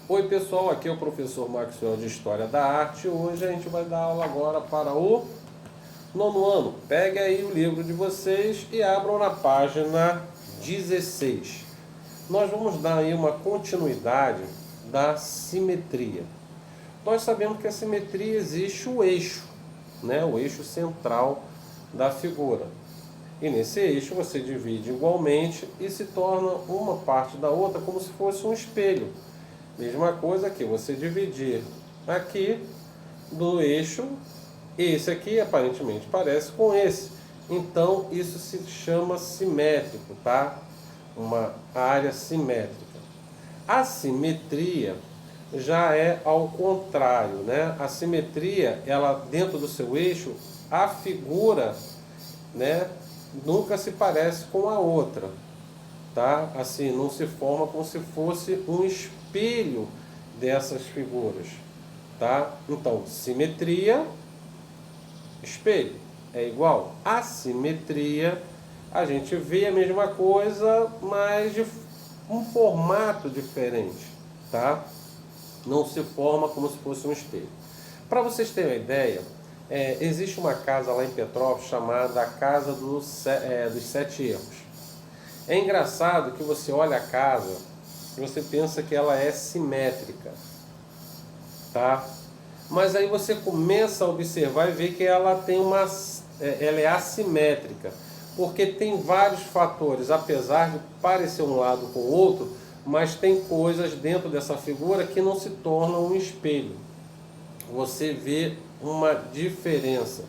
Oi pessoal, aqui é o professor Maxwell de História da Arte. Hoje a gente vai dar aula agora para o nono ano. Pegue aí o livro de vocês e abram na página 16. Nós vamos dar aí uma continuidade da simetria. Nós sabemos que a simetria existe o eixo, né? O eixo central da figura. E nesse eixo você divide igualmente e se torna uma parte da outra como se fosse um espelho. Mesma coisa que você dividir aqui do eixo, esse aqui aparentemente parece com esse. Então isso se chama simétrico, tá? Uma área simétrica. A simetria já é ao contrário, né? A simetria, ela dentro do seu eixo, a figura, né, nunca se parece com a outra, tá? Assim, não se forma como se fosse um espelho dessas figuras, tá? Então, simetria, espelho, é igual. Assimetria, a gente vê a mesma coisa, mas de um formato diferente, tá? Não se forma como se fosse um espelho. Para vocês terem uma ideia, existe uma casa lá em Petrópolis chamada a Casa dos Sete Erros. É engraçado que você olha a casa e você pensa que ela é simétrica, tá? Mas aí você começa a observar e ver que ela tem ela é assimétrica, porque tem vários fatores, apesar de parecer um lado com o outro, mas tem coisas dentro dessa figura que não se tornam um espelho. Você vê uma diferença.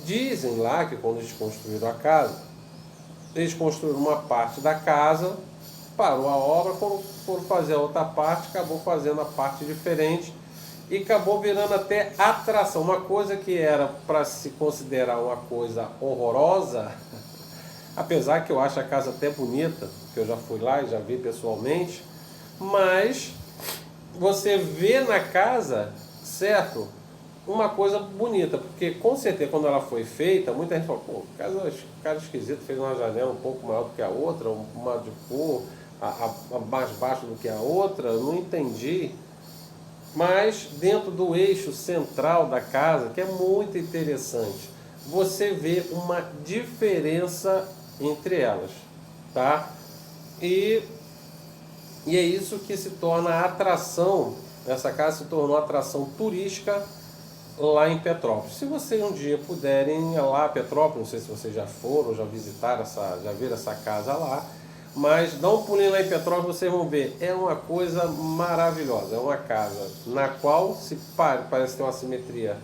Dizem lá que quando eles construíram a casa, eles construíram uma parte da casa, parou a obra, quando foram fazer a outra parte, acabou fazendo a parte diferente e acabou virando até atração. Uma coisa que era para se considerar uma coisa horrorosa, apesar que eu acho a casa até bonita, que eu já fui lá e já vi pessoalmente, mas você vê na casa, certo? Uma coisa bonita, porque com certeza quando ela foi feita, muita gente falou, pô, cara esquisito, fez uma janela um pouco maior do que a outra, uma de cor, a mais baixa do que a outra, não entendi. Mas dentro do eixo central da casa, que é muito interessante, você vê uma diferença entre elas, tá? E é isso que se torna a atração, essa casa se tornou atração turística lá em Petrópolis. Se vocês um dia puderem ir lá a Petrópolis, não sei se vocês já foram, já visitaram já viram essa casa lá, mas dá um pulinho lá em Petrópolis, vocês vão ver, é uma coisa maravilhosa, é uma casa na qual parece ter uma simetria,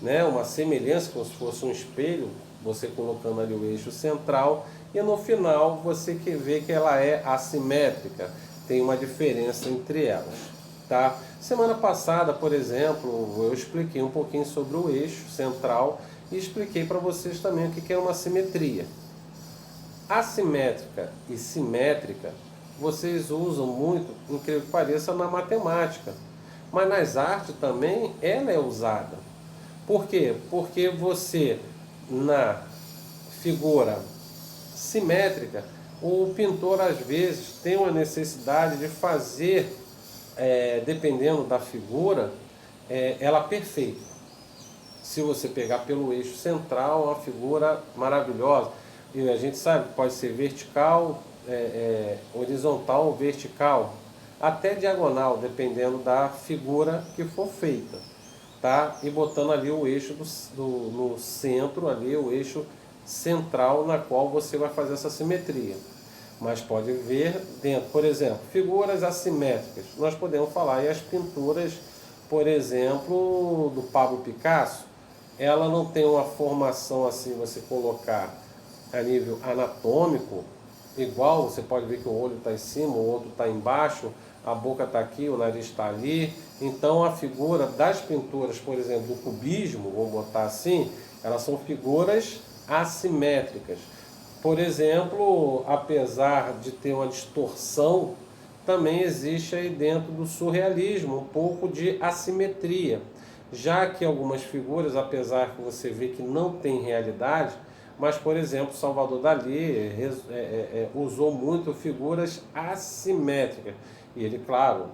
né? Uma semelhança, como se fosse um espelho, você colocando ali o eixo central, e no final você vê que ela é assimétrica, tem uma diferença entre elas, tá? Semana passada, por exemplo, eu expliquei um pouquinho sobre o eixo central e expliquei para vocês também o que é uma simetria. Assimétrica e simétrica, vocês usam muito, incrível que pareça, na matemática. Mas nas artes também ela é usada. Por quê? Porque você, na figura simétrica, o pintor às vezes tem uma necessidade de fazer, dependendo da figura, ela perfeita. Se você pegar pelo eixo central, é uma figura maravilhosa. E a gente sabe que pode ser vertical, horizontal ou vertical, até diagonal, dependendo da figura que for feita, tá? E botando ali o eixo no centro, ali o eixo central na qual você vai fazer essa simetria. Mas pode ver dentro, por exemplo, figuras assimétricas. Nós podemos falar e as pinturas, por exemplo, do Pablo Picasso, ela não tem uma formação assim, você colocar a nível anatômico, igual, você pode ver que o olho está em cima, o outro está embaixo, a boca está aqui, o nariz está ali. Então a figura das pinturas, por exemplo, do cubismo, vamos botar assim, elas são figuras assimétricas. Por exemplo, apesar de ter uma distorção, também existe aí dentro do surrealismo um pouco de assimetria, já que algumas figuras, apesar que você vê que não tem realidade, mas, por exemplo, Salvador Dalí usou muito figuras assimétricas. E ele, claro,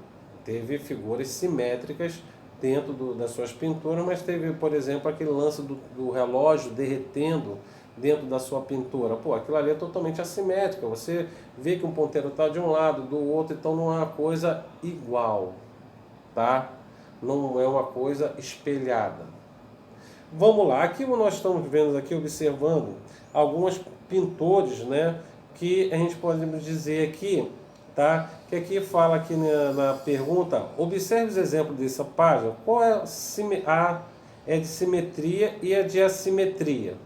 teve figuras simétricas dentro das suas pinturas, mas teve, por exemplo, aquele lance do relógio derretendo dentro da sua pintura. Pô, aquilo ali é totalmente assimétrico. Você vê que um ponteiro está de um lado, do outro, então não é uma coisa igual, tá? Não é uma coisa espelhada. Vamos lá, aqui nós estamos vendo aqui, observando alguns pintores, né, que a gente pode dizer aqui, tá? Que aqui fala aqui na pergunta, observe os exemplos dessa página, qual é a é de simetria e a de assimetria,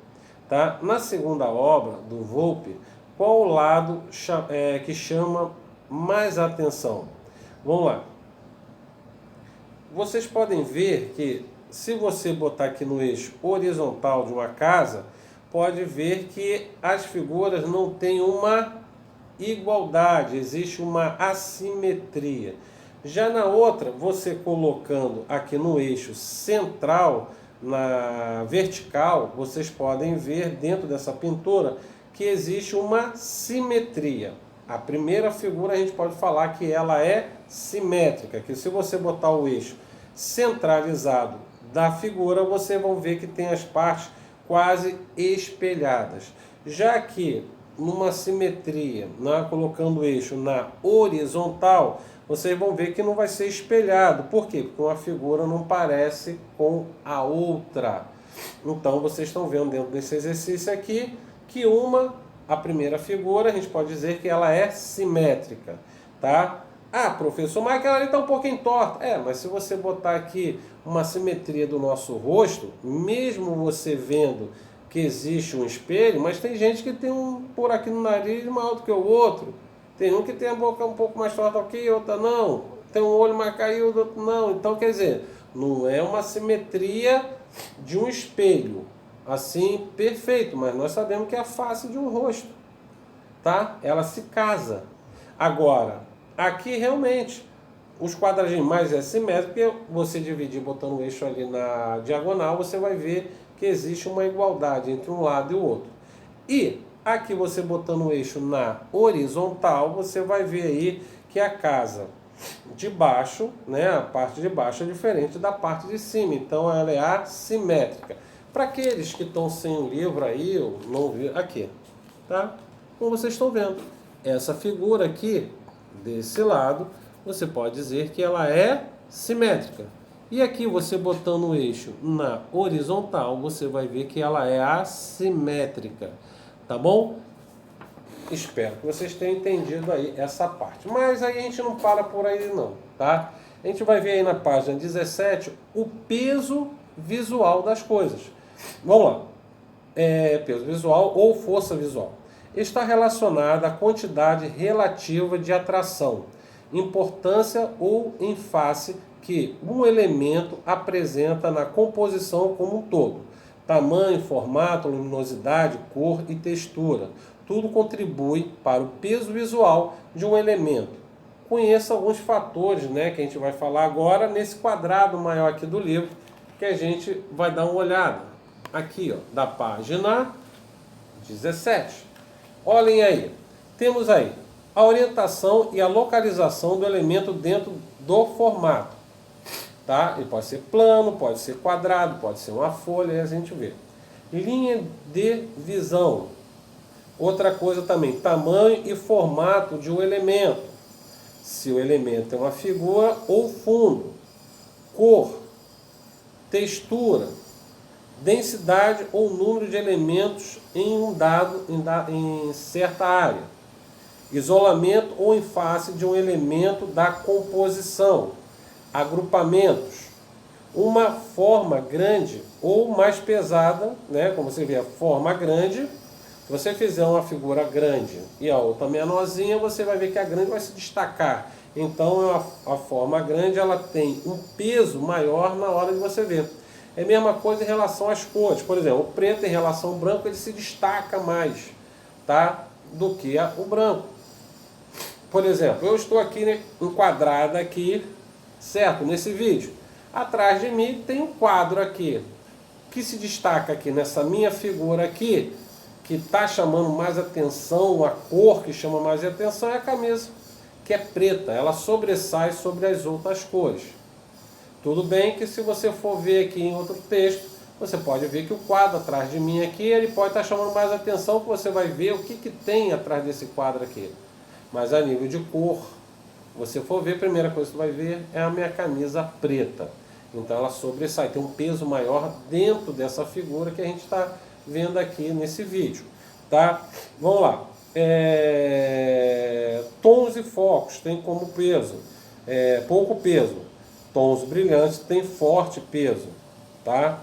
tá? Na segunda obra do Volpe, qual o lado que chama mais atenção? Vamos lá. Vocês podem ver que se você botar aqui no eixo horizontal de uma casa, pode ver que as figuras não têm uma igualdade, existe uma assimetria. Já na outra, você colocando aqui no eixo central, na vertical, vocês podem ver dentro dessa pintura que existe uma simetria. A primeira figura a gente pode falar que ela é simétrica, que se você botar o eixo centralizado da figura, você vai ver que tem as partes quase espelhadas. Já que numa simetria, colocando o eixo na horizontal, vocês vão ver que não vai ser espelhado. Por quê? Porque uma figura não parece com a outra. Então vocês estão vendo dentro desse exercício aqui que a primeira figura, a gente pode dizer que ela é simétrica, tá? Ah, professor, mas aquela ali está um pouquinho torta. Mas se você botar aqui uma simetria do nosso rosto, mesmo você vendo que existe um espelho, mas tem gente que tem um por aqui no nariz maior do que o outro. Tem um que tem a boca um pouco mais torta que outra não. Tem um olho mais caído, outro não. Então, quer dizer, não é uma simetria de um espelho, assim, perfeito, mas nós sabemos que é a face de um rosto, tá? Ela se casa. Agora, aqui realmente, os quadradinhos mais é simétrico, porque você dividir botando o eixo ali na diagonal, você vai ver que existe uma igualdade entre um lado e o outro. E aqui você botando o eixo na horizontal, você vai ver aí que a casa de baixo, né, a parte de baixo é diferente da parte de cima, então ela é assimétrica. Para aqueles que estão sem o livro aí, eu não vi, aqui, tá? Como vocês estão vendo, essa figura aqui, desse lado, você pode dizer que ela é simétrica. E aqui você botando o eixo na horizontal, você vai ver que ela é assimétrica. Tá bom? Espero que vocês tenham entendido aí essa parte. Mas aí a gente não para por aí não, tá? A gente vai ver aí na página 17 o peso visual das coisas. Vamos lá. Peso visual ou força visual. Está relacionada à quantidade relativa de atração, importância ou ênfase que um elemento apresenta na composição como um todo. Tamanho, formato, luminosidade, cor e textura. Tudo contribui para o peso visual de um elemento. Conheça alguns fatores, né, que a gente vai falar agora nesse quadrado maior aqui do livro, que a gente vai dar uma olhada. Aqui, ó, da página 17. Olhem aí. Temos aí a orientação e a localização do elemento dentro do formato. Tá? Ele pode ser plano, pode ser quadrado, pode ser uma folha, aí a gente vê. Linha de visão. Outra coisa também, tamanho e formato de um elemento. Se o elemento é uma figura ou fundo. Cor, textura, densidade ou número de elementos em certa área. Isolamento ou ênfase de um elemento da composição. Agrupamentos, uma forma grande ou mais pesada, né? Como você vê, a forma grande, se você fizer uma figura grande e a outra menorzinha, você vai ver que a grande vai se destacar. Então a forma grande ela tem um peso maior na hora de você ver. É a mesma coisa em relação às cores. Por exemplo, o preto em relação ao branco ele se destaca mais, tá? Do que o branco. Por exemplo, eu estou aqui enquadrado aqui, certo? Nesse vídeo. Atrás de mim tem um quadro aqui, que se destaca aqui nessa minha figura aqui, que está chamando mais atenção, a cor que chama mais atenção é a camisa. que é preta, ela sobressai sobre as outras cores. Tudo bem que se você for ver aqui em outro texto, você pode ver que o quadro atrás de mim aqui, ele pode estar chamando mais atenção, que você vai ver o que tem atrás desse quadro aqui. Mas a nível de cor, você for ver, a primeira coisa que você vai ver é a minha camisa preta. Então ela sobressai, tem um peso maior dentro dessa figura que a gente está vendo aqui nesse vídeo. Tá? Vamos lá. Tons e focos tem como peso, pouco peso. Tons brilhantes tem forte peso. Tá?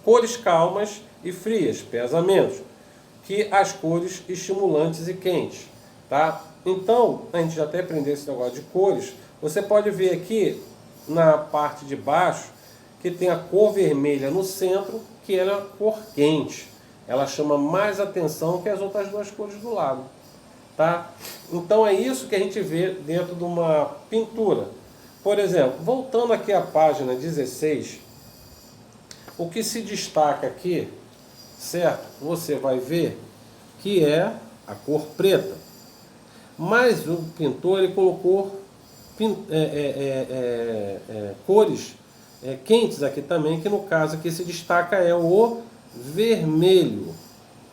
Cores calmas e frias, pesa menos que as cores estimulantes e quentes. Tá? Então, a gente já até aprendeu esse negócio de cores. Você pode ver aqui na parte de baixo que tem a cor vermelha no centro, que ela é a cor quente. Ela chama mais atenção que as outras duas cores do lado. Tá? Então é isso que a gente vê dentro de uma pintura. Por exemplo, voltando aqui à página 16, o que se destaca aqui, certo? Você vai ver que é a cor preta. Mas o pintor ele colocou cores quentes aqui também, que no caso aqui se destaca é o vermelho,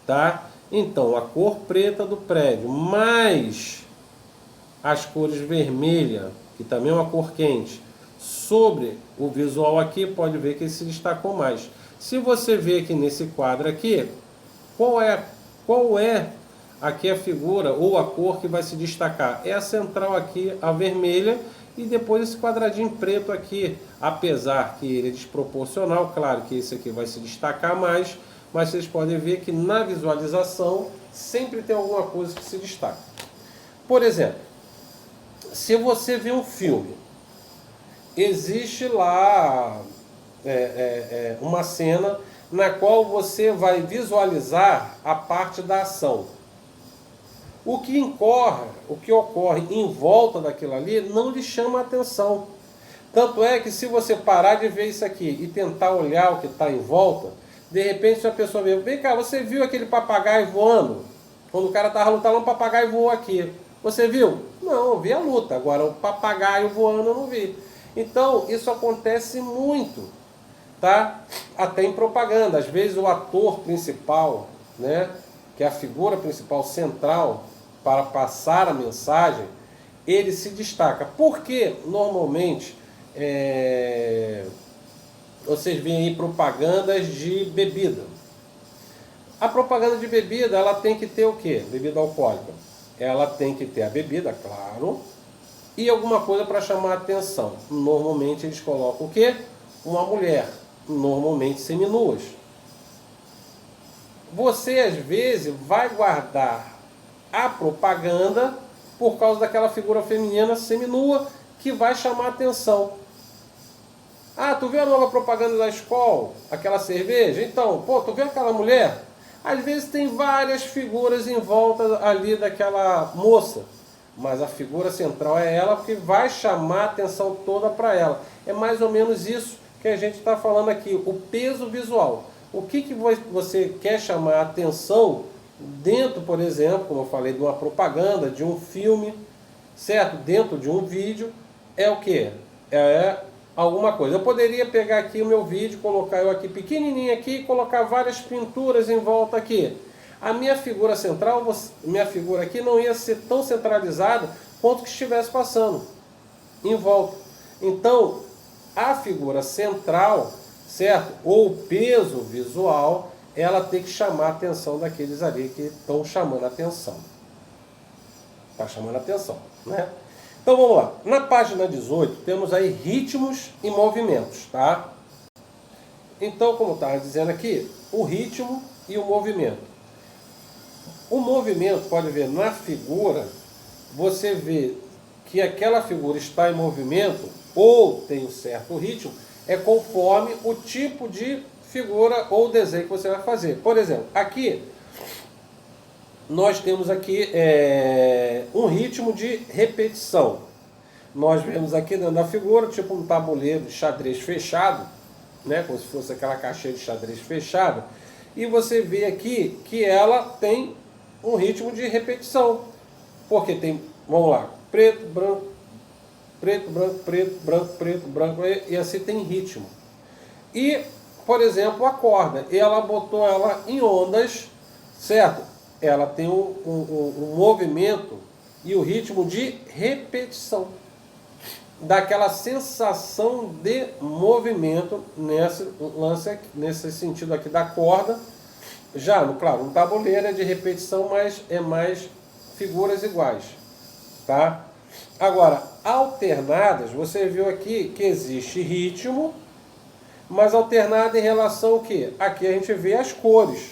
tá? Então a cor preta do prédio mais as cores vermelha, que também é uma cor quente, sobre o visual aqui, pode ver que ele se destacou mais. Se você ver aqui nesse quadro aqui, qual é aqui a figura ou a cor que vai se destacar? É a central aqui, a vermelha, e depois esse quadradinho preto aqui, apesar que ele é desproporcional, claro que esse aqui vai se destacar mais, mas vocês podem ver que na visualização sempre tem alguma coisa que se destaca. Por exemplo, se você vê um filme, existe lá uma cena na qual você vai visualizar a parte da ação. O que ocorre em volta daquilo ali não lhe chama a atenção. Tanto é que se você parar de ver isso aqui e tentar olhar o que está em volta, de repente se a pessoa vem cá, você viu aquele papagaio voando? Quando o cara estava lutando, um papagaio voou aqui. Você viu? Não, eu vi a luta. Agora o papagaio voando eu não vi. Então isso acontece muito, tá? Até em propaganda. Às vezes o ator principal, né, que é a figura principal central para passar a mensagem, ele se destaca. Porque normalmente vocês veem aí propagandas de bebida. A propaganda de bebida, ela tem que ter o quê? Bebida alcoólica. Ela tem que ter a bebida, claro, e alguma coisa para chamar a atenção. Normalmente eles colocam o quê? Uma mulher, normalmente seminuas. Você às vezes vai guardar a propaganda por causa daquela figura feminina seminua que vai chamar a atenção. Ah, tu viu a nova propaganda da Skol? Aquela cerveja? Então, pô, tu viu aquela mulher? Às vezes tem várias figuras em volta ali daquela moça, mas a figura central é ela, que vai chamar a atenção toda para ela. É mais ou menos isso que a gente está falando aqui, o peso visual. O que você quer chamar a atenção dentro, por exemplo, como eu falei, de uma propaganda, de um filme, certo? Dentro de um vídeo, é o que? É alguma coisa. Eu poderia pegar aqui o meu vídeo, colocar eu aqui pequenininho aqui, e colocar várias pinturas em volta aqui. A minha figura central, minha figura aqui não ia ser tão centralizada quanto que estivesse passando em volta. Então, a figura central, certo? Ou o peso visual, ela tem que chamar a atenção daqueles ali que estão chamando a atenção. Está chamando a atenção, né? Então vamos lá. Na página 18 temos aí ritmos e movimentos, tá? Então, como eu estava dizendo aqui, o ritmo e o movimento. O movimento, pode ver na figura, você vê que aquela figura está em movimento ou tem um certo ritmo, é conforme o tipo de figura ou desenho que você vai fazer. Por exemplo, aqui nós temos aqui um ritmo de repetição. Nós vemos aqui dentro da figura, tipo um tabuleiro de xadrez fechado, né, como se fosse aquela caixinha de xadrez fechada, e você vê aqui que ela tem um ritmo de repetição. Porque tem, vamos lá, preto, branco, preto, branco, preto, branco, e assim tem ritmo. E, por exemplo, a corda, ela botou ela em ondas, certo? Ela tem um movimento e o ritmo de repetição. Daquela sensação de movimento nesse sentido aqui da corda. Já, claro, um tabuleiro é de repetição, mas é mais figuras iguais, tá? Agora, alternadas, você viu aqui que existe ritmo, mas alternada em relação ao quê? Aqui a gente vê as cores.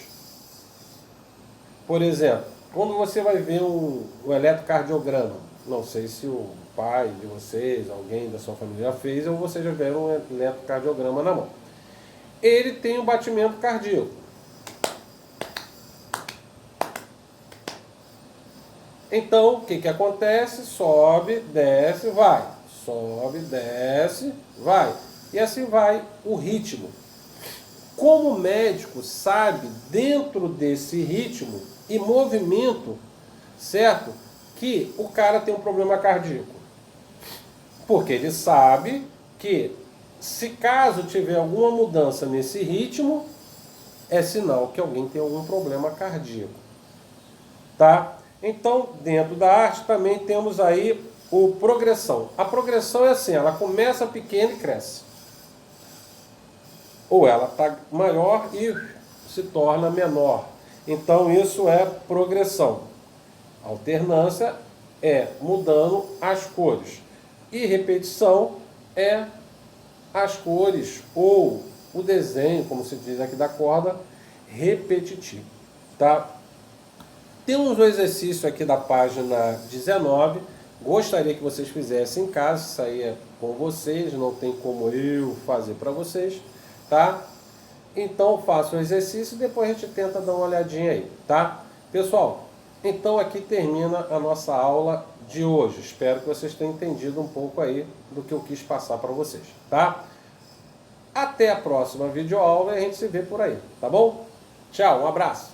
Por exemplo, quando você vai ver o eletrocardiograma, não sei se o pai de vocês, alguém da sua família já fez, ou vocês já viram um eletrocardiograma na mão. Ele tem um batimento cardíaco. Então, o que acontece? Sobe, desce, vai. Sobe, desce, vai. E assim vai o ritmo. Como o médico sabe, dentro desse ritmo e movimento, certo? Que o cara tem um problema cardíaco. Porque ele sabe que, se caso tiver alguma mudança nesse ritmo, é sinal que alguém tem algum problema cardíaco. Tá? Então, dentro da arte também temos aí o progressão. A progressão é assim, ela começa pequena e cresce. Ou ela está maior e se torna menor. Então, isso é progressão. Alternância é mudando as cores. E repetição é as cores ou o desenho, como se diz aqui da corda, repetitivo. Tá? Temos um exercício aqui da página 19. Gostaria que vocês fizessem em casa. Isso aí é com vocês, não tem como eu fazer para vocês. Tá? Então faça o exercício e depois a gente tenta dar uma olhadinha aí. Tá? Pessoal, então aqui termina a nossa aula de hoje. Espero que vocês tenham entendido um pouco aí do que eu quis passar para vocês. Tá? Até a próxima videoaula e a gente se vê por aí. Tá bom? Tchau, um abraço.